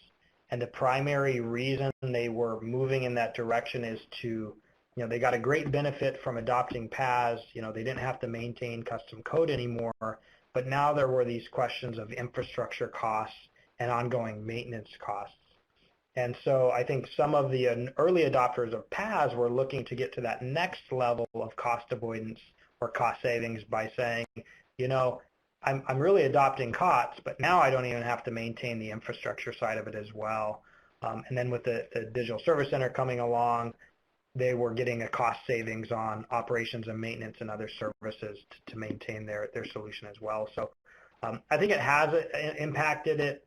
and the primary reason they were moving in that direction is to, they got a great benefit from adopting PAS. They didn't have to maintain custom code anymore, but now there were these questions of infrastructure costs and ongoing maintenance costs. And so I think some of the early adopters of PAS were looking to get to that next level of cost avoidance or cost savings by saying, I'm really adopting COTS, but now I don't even have to maintain the infrastructure side of it as well. And then with the Digital Service Center coming along, they were getting a cost savings on operations and maintenance and other services to maintain their solution as well. So I think it has impacted it.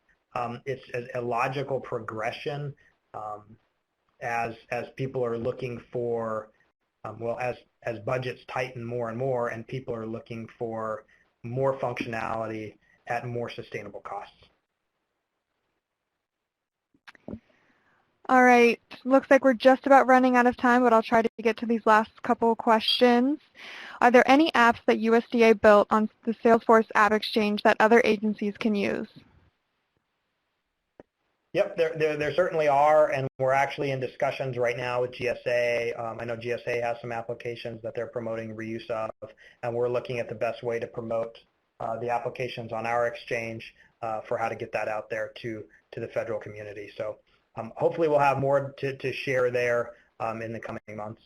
It's a logical progression as people are looking for, as budgets tighten more and more and people are looking for more functionality at more sustainable costs. All right, looks like we're just about running out of time, but I'll try to get to these last couple questions. Are there any apps that USDA built on the Salesforce App Exchange that other agencies can use? Yep, there certainly are, and we're actually in discussions right now with GSA. I know GSA has some applications that they're promoting reuse of, and we're looking at the best way to promote the applications on our exchange for how to get that out there to the federal community. So hopefully we'll have more to share there in the coming months.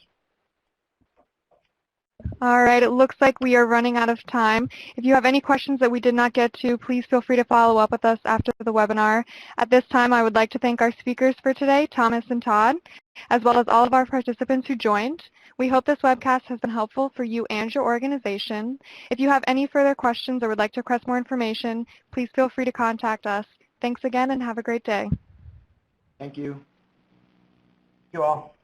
All right, it looks like we are running out of time. If you have any questions that we did not get to, please feel free to follow up with us after the webinar. At this time, I would like to thank our speakers for today, Thomas and Todd, as well as all of our participants who joined. We hope this webcast has been helpful for you and your organization. If you have any further questions or would like to request more information, please feel free to contact us. Thanks again and have a great day. Thank you. Thank you all.